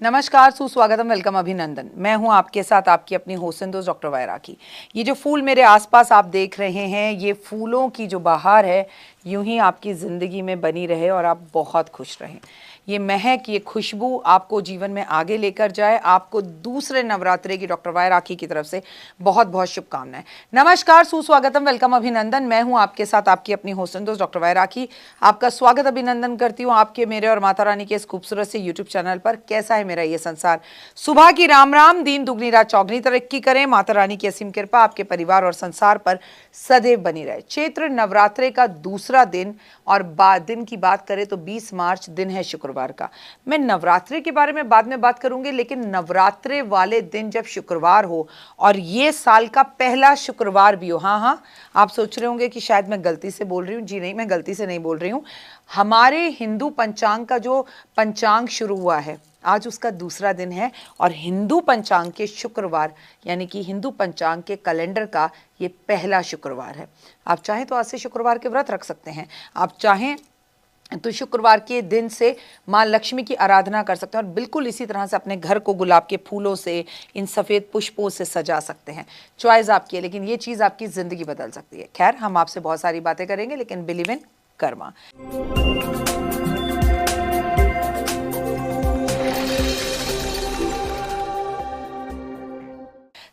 नमस्कार, सुस्वागतम, वेलकम, अभिनंदन। मैं हूं आपके साथ आपकी अपनी होस्ट एंड दोस्त डॉक्टर वायरा की। ये जो फूल मेरे आसपास आप देख रहे हैं, ये फूलों की जो बहार है, यूं ही आपकी ज़िंदगी में बनी रहे और आप बहुत खुश रहें। ये महक, ये खुशबू आपको जीवन में आगे लेकर जाए। आपको दूसरे नवरात्रे की डॉक्टर वायरा की तरफ से बहुत बहुत शुभकामनाएं। नमस्कार, सुस्वागतम, वेलकम, अभिनंदन। मैं हूं आपके साथ आपकी अपनी होस्ट एंड दोस्त डॉक्टर वायरा की। आपका स्वागत अभिनंदन करती हूं आपके, मेरे और माता रानी के इस खूबसूरत से यूट्यूब चैनल पर। कैसा है मेरा ये संसार? सुबह की राम राम, दिन दुगनी रात चौगनी तरक्की करें। माता रानी की असीम कृपा आपके परिवार और संसार पर सदैव बनी रहे। चैत्र नवरात्रे का दूसरा दिन और दिन की बात करें तो 20 मार्च दिन है शुक्रवार का। मैं नवरात्रे के बारे में बाद में बात करूंगी, लेकिन नवरात्रे वाले दिन जब शुक्रवार हो और ये साल का पहला शुक्रवार भी हो, हाँ, आप सोच रहे होंगे कि शायद मैं गलती से बोल रही हूँ। जी नहीं, मैं गलती से नहीं बोल रही हूँ। हमारे हिंदू पंचांग का जो पंचांग शुरू हुआ है, आज उसका दूसरा दिन है और हिंदू पंचांग के शुक्रवार यानी कि हिंदू पंचांग के कैलेंडर का ये पहला शुक्रवार है। आप चाहें तो आज से शुक्रवार के व्रत रख सकते हैं, आप चाहें तो शुक्रवार के दिन से माँ लक्ष्मी की आराधना कर सकते हैं और बिल्कुल इसी तरह से अपने घर को गुलाब के फूलों से, इन सफ़ेद पुष्पों से सजा सकते हैं। चॉइस आपकी है, लेकिन ये चीज़ आपकी ज़िंदगी बदल सकती है। खैर, हम आपसे बहुत सारी बातें करेंगे, लेकिन बिलीव इन कर्मा।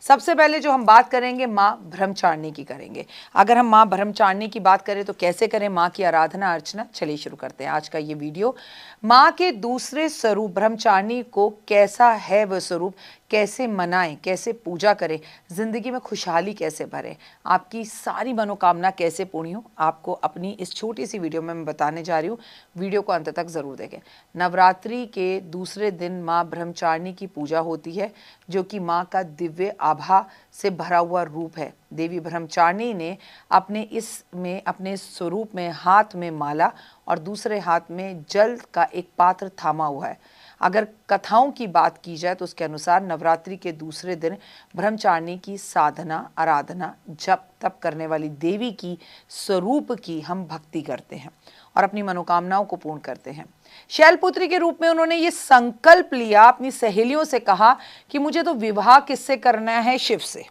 सबसे पहले जो हम बात करेंगे माँ ब्रह्मचारिणी की करेंगे। अगर हम माँ ब्रह्मचारिणी की बात करें तो कैसे करें माँ की आराधना अर्चना, चलिए शुरू करते हैं आज का ये वीडियो। माँ के दूसरे स्वरूप ब्रह्मचारिणी को कैसा है वह स्वरूप, कैसे मनाएं, कैसे पूजा करें, ज़िंदगी में खुशहाली कैसे भरें, आपकी सारी मनोकामना कैसे पूर्ण हो, आपको अपनी इस छोटी सी वीडियो में मैं बताने जा रही हूँ। वीडियो को अंत तक ज़रूर देखें। नवरात्रि के दूसरे दिन माँ ब्रह्मचारिणी की पूजा होती है, जो कि माँ का दिव्य आभा से भरा हुआ रूप है। देवी ब्रह्मचारिणी ने अपने स्वरूप में हाथ में माला और दूसरे हाथ में जल का एक पात्र थामा हुआ है। अगर कथाओं की बात की जाए तो उसके अनुसार नवरात्रि के दूसरे दिन ब्रह्मचारिणी की साधना, आराधना, जप तप करने वाली देवी की स्वरूप की हम भक्ति करते हैं और अपनी मनोकामनाओं को पूर्ण करते हैं। शैलपुत्री के रूप में उन्होंने ये संकल्प लिया, अपनी सहेलियों से कहा कि मुझे तो विवाह किससे करना है? शिव से।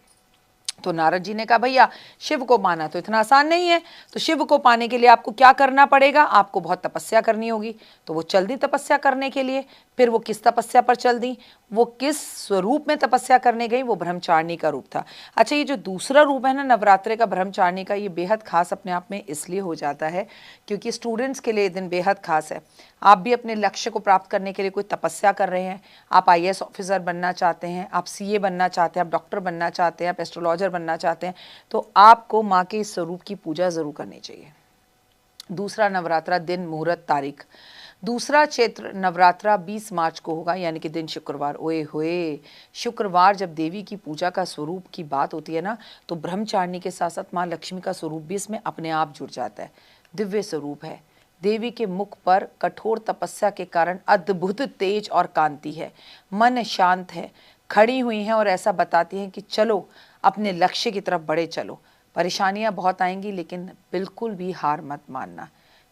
तो नारद जी ने कहा, भैया शिव को पाना तो इतना आसान नहीं है, तो शिव को पाने के लिए आपको क्या करना पड़ेगा? आपको बहुत तपस्या करनी होगी। तो वो चल दी तपस्या करने के लिए। फिर वो किस तपस्या पर चल दी, वो किस स्वरूप में तपस्या करने गई? वो ब्रह्मचारिणी का रूप था। अच्छा, ये जो दूसरा रूप है ना नवरात्रे का ब्रह्मचारिणी का, ये बेहद खास अपने आप में इसलिए हो जाता है क्योंकि स्टूडेंट्स के लिए दिन बेहद खास है। आप भी अपने लक्ष्य को प्राप्त करने के लिए कोई तपस्या कर रहे हैं, आप आईएएस ऑफिसर बनना चाहते हैं, आप सीए बनना चाहते हैं, आप डॉक्टर बनना चाहते हैं, आप एस्ट्रोलॉजर बनना चाहते हैं, तो आपको माँ के इस स्वरूप की पूजा ज़रूर करनी चाहिए। दूसरा नवरात्रा दिन, मुहूर्त, तारीख। दूसरा चैत्र नवरात्रा 20 मार्च को होगा, यानी कि दिन शुक्रवार। ओए होए, शुक्रवार जब देवी की पूजा का स्वरूप की बात होती है ना, तो ब्रह्मचारिणी के साथ साथ माँ लक्ष्मी का स्वरूप भी इसमें अपने आप जुड़ जाता है। दिव्य स्वरूप है। देवी के मुख पर कठोर तपस्या के कारण अद्भुत तेज और कांति है। मन शांत है, खड़ी हुई हैं और ऐसा बताती हैं कि चलो अपने लक्ष्य की तरफ बढ़े चलो। परेशानियां बहुत आएंगी, लेकिन बिल्कुल भी हार मत मानना।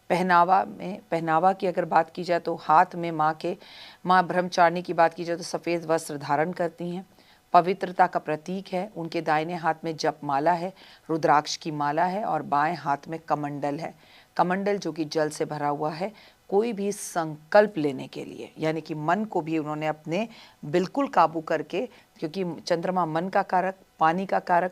पहनावा की अगर बात की जाए तो हाथ में माँ ब्रह्मचारिणी की बात की जाए तो सफ़ेद वस्त्र धारण करती हैं, पवित्रता का प्रतीक है। उनके दाहिने हाथ में जप माला है, रुद्राक्ष की माला है और बाएं हाथ में कमंडल है। कमंडल जो कि जल से भरा हुआ है। कोई भी संकल्प लेने के लिए, यानी कि मन को भी उन्होंने अपने बिल्कुल काबू करके, क्योंकि चंद्रमा मन का कारक, पानी का कारक,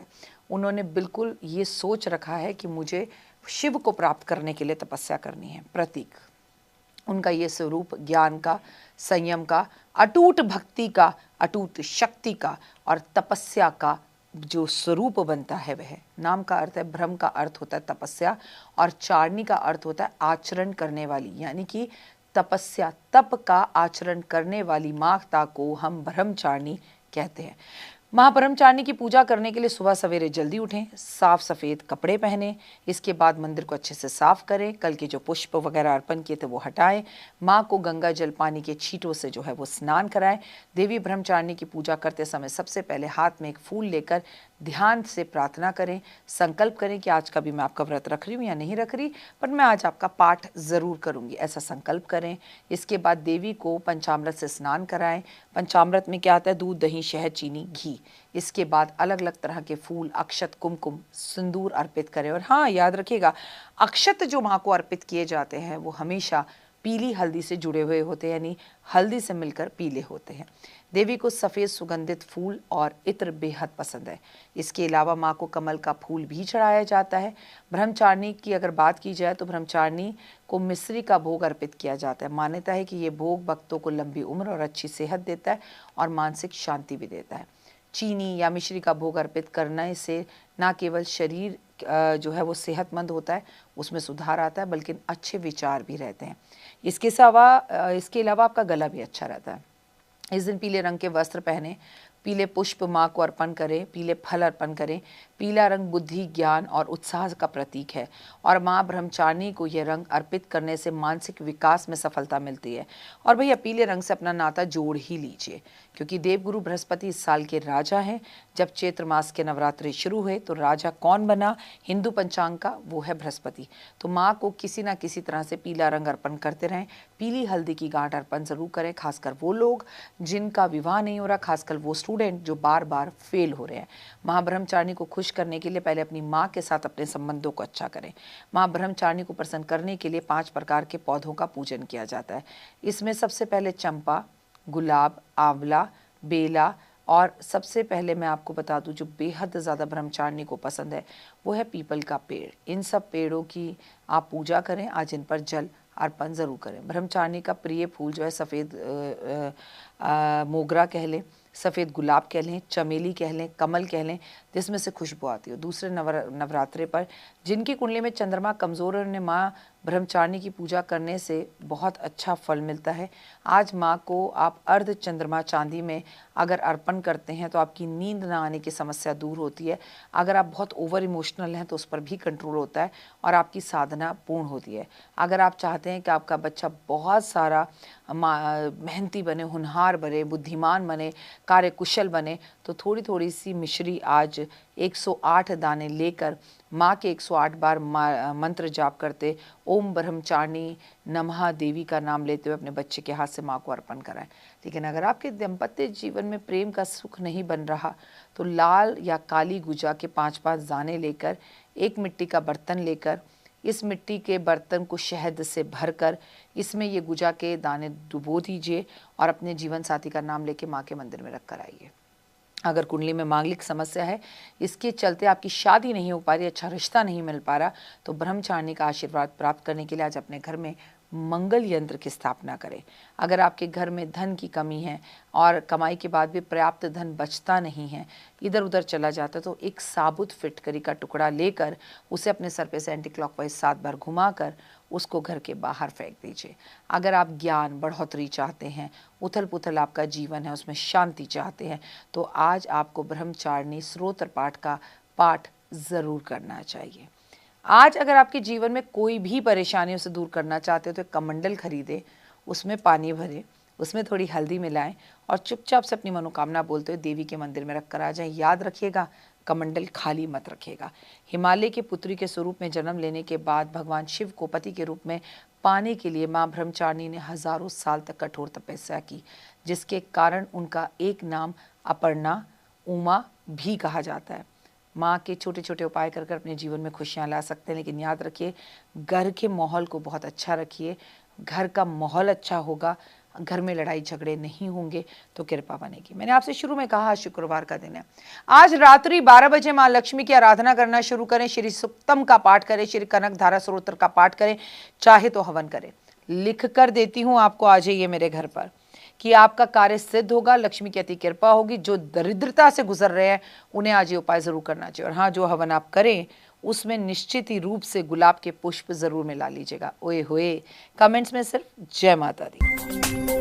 उन्होंने बिल्कुल ये सोच रखा है कि मुझे शिव को प्राप्त करने के लिए तपस्या करनी है। प्रतीक उनका ये स्वरूप ज्ञान का, संयम का, अटूट भक्ति का, अटूट शक्ति का और तपस्या का जो स्वरूप बनता है वह। नाम का अर्थ है, ब्रह्म का अर्थ होता है तपस्या और चारिणी का अर्थ होता है आचरण करने वाली, यानी कि तपस्या, तप का आचरण करने वाली माता को हम ब्रह्मचारिणी कहते हैं। माँ ब्रह्मचारिणी की पूजा करने के लिए सुबह सवेरे जल्दी उठें, साफ सफ़ेद कपड़े पहनें, इसके बाद मंदिर को अच्छे से साफ करें, कल के जो पुष्प वगैरह अर्पण किए थे वो हटाएं, माँ को गंगा जल पानी के छींटों से जो है वो स्नान कराएं। देवी ब्रह्मचारिणी की पूजा करते समय सबसे पहले हाथ में एक फूल लेकर ध्यान से प्रार्थना करें, संकल्प करें कि आज का भी मैं आपका व्रत रख रही हूँ या नहीं रख रही, पर मैं आज आपका पाठ ज़रूर करूँगी, ऐसा संकल्प करें। इसके बाद देवी को पंचामृत से स्नान कराएं। पंचामृत में क्या आता है? दूध, दही, शहद, चीनी, घी। इसके बाद अलग अलग तरह के फूल, अक्षत, कुमकुम, सिंदूर अर्पित करें। और हाँ, याद रखिएगा, अक्षत जो माँ को अर्पित किए जाते हैं वो हमेशा पीली हल्दी से जुड़े हुए होते हैं, यानी हल्दी से मिलकर पीले होते हैं। देवी को सफ़ेद सुगंधित फूल और इत्र बेहद पसंद है। इसके अलावा माँ को कमल का फूल भी चढ़ाया जाता है। ब्रह्मचारिणी की अगर बात की जाए तो ब्रह्मचारिणी को मिश्री का भोग अर्पित किया जाता है। मान्यता है कि ये भोग भक्तों को लंबी उम्र और अच्छी सेहत देता है और मानसिक शांति भी देता है। चीनी या मिश्री का भोग अर्पित करने से न केवल शरीर जो है वो सेहतमंद होता है, उसमें सुधार आता है, बल्कि अच्छे विचार भी रहते हैं। इसके अलावा आपका गला भी अच्छा रहता है। इस दिन पीले रंग के वस्त्र पहने, पीले पुष्प माँ को अर्पण करें, पीले फल अर्पण करें। पीला रंग बुद्धि, ज्ञान और उत्साह का प्रतीक है और माँ ब्रह्मचारिणी को यह रंग अर्पित करने से मानसिक विकास में सफलता मिलती है। और भैया पीले रंग से अपना नाता जोड़ ही लीजिए, क्योंकि देवगुरु बृहस्पति इस साल के राजा हैं। जब चैत्र मास के नवरात्रि शुरू हुए तो राजा कौन बना हिंदू पंचांग का? वो है बृहस्पति। तो माँ को किसी ना किसी तरह से पीला रंग अर्पण करते रहें। पीली हल्दी की गांठ अर्पण जरूर करें, खासकर वो लोग जिनका विवाह नहीं हो रहा, खासकर वो स्टूडेंट जो बार बार फेल हो रहे हैं। माँ ब्रह्मचारिणी को खुश करने के लिए पहले अपनी माँ के साथ अपने संबंधों को अच्छा करें। माँ ब्रह्मचारिणी को प्रसन्न करने के लिए 5 प्रकार के पौधों का पूजन किया जाता है। इसमें सबसे पहले चंपा, गुलाब, आंवला, बेला, और सबसे पहले मैं आपको बता दूं जो बेहद ज़्यादा ब्रह्मचारिणी को पसंद है वो है पीपल का पेड़। इन सब पेड़ों की आप पूजा करें, आज इन पर जल अर्पण ज़रूर करें। ब्रह्मचारिणी का प्रिय फूल जो है सफ़ेद मोगरा कह लें, सफ़ेद गुलाब कह लें, चमेली कह लें, कमल कह लें, जिसमें से खुशबू आती हो। दूसरे नवरात्रे पर जिनकी कुंडली में चंद्रमा कमज़ोर है उन्हें माँ ब्रह्मचारिणी की पूजा करने से बहुत अच्छा फल मिलता है। आज माँ को आप अर्ध चंद्रमा चांदी में अगर अर्पण करते हैं तो आपकी नींद ना आने की समस्या दूर होती है। अगर आप बहुत ओवर इमोशनल हैं तो उस पर भी कंट्रोल होता है और आपकी साधना पूर्ण होती है। अगर आप चाहते हैं कि आपका बच्चा बहुत सारा मेहनती बने, होनहार बने, बुद्धिमान बने, कार्यकुशल बने, तो थोड़ी थोड़ी सी मिश्री आज 108 दाने लेकर माँ के 108 बार मंत्र जाप करते ओम ब्रह्मचारिणी नमः देवी का नाम लेते हुए अपने बच्चे के हाथ से माँ को अर्पण कराएं। लेकिन अगर आपके दाम्पत्य जीवन में प्रेम का सुख नहीं बन रहा तो लाल या काली गुजा के 5-5 दाने लेकर एक मिट्टी का बर्तन लेकर इस मिट्टी के बर्तन को शहद से भरकर इसमें ये गुजा के दाने डुबो दीजिए और अपने जीवन साथी का नाम लेके माँ के मंदिर में रख कर आइए। अगर कुंडली में मांगलिक समस्या है, इसके चलते आपकी शादी नहीं हो पा रही, अच्छा रिश्ता नहीं मिल पा रहा, तो ब्रह्मचारिणी का आशीर्वाद प्राप्त करने के लिए आज अपने घर में मंगल यंत्र की स्थापना करें। अगर आपके घर में धन की कमी है और कमाई के बाद भी पर्याप्त धन बचता नहीं है, इधर उधर चला जाता, तो एक साबुत फिटकरी का टुकड़ा लेकर उसे अपने सर पे से एंटी क्लॉकवाइज 7 बार घुमाकर उसको घर के बाहर फेंक दीजिए। अगर आप ज्ञान बढ़ोतरी चाहते हैं, उथल पुथल आपका जीवन है उसमें शांति चाहते हैं, तो आज आपको ब्रह्मचारिणी स्तोत्र पाठ का पाठ ज़रूर करना चाहिए। आज अगर आपके जीवन में कोई भी परेशानियों से दूर करना चाहते हो तो एक कमंडल खरीदें, उसमें पानी भरें, उसमें थोड़ी हल्दी मिलाएं और चुपचाप से अपनी मनोकामना बोलते हुए देवी के मंदिर में रख कर आ जाएं। याद रखिएगा, कमंडल खाली मत रखिएगा। हिमालय की पुत्री के स्वरूप में जन्म लेने के बाद भगवान शिव को पति के रूप में पाने के लिए माँ ब्रह्मचारिणी ने हजारों साल तक कठोर तपस्या की, जिसके कारण उनका एक नाम अपर्णा, उमा भी कहा जाता है। माँ के छोटे छोटे उपाय कर अपने जीवन में खुशियाँ ला सकते हैं, लेकिन याद रखिए घर के माहौल को बहुत अच्छा रखिए। घर का माहौल अच्छा होगा, घर में लड़ाई झगड़े नहीं होंगे तो कृपा बनेगी। मैंने आपसे शुरू में कहा शुक्रवार का दिन है, आज रात्रि 12 बजे माँ लक्ष्मी की आराधना करना शुरू करें। श्री सुक्तम का पाठ करें, श्री कनक धारा स्तोत्र का पाठ करें, चाहे तो हवन करें। लिख कर देती हूँ आपको, आ जाइए मेरे घर पर कि आपका कार्य सिद्ध होगा, लक्ष्मी की अति कृपा होगी। जो दरिद्रता से गुजर रहे हैं उन्हें आज ये उपाय जरूर करना चाहिए। और हाँ, जो हवन आप करें उसमें निश्चित ही रूप से गुलाब के पुष्प जरूर मिला लीजिएगा। ओए होए, कमेंट्स में सिर्फ जय माता दी।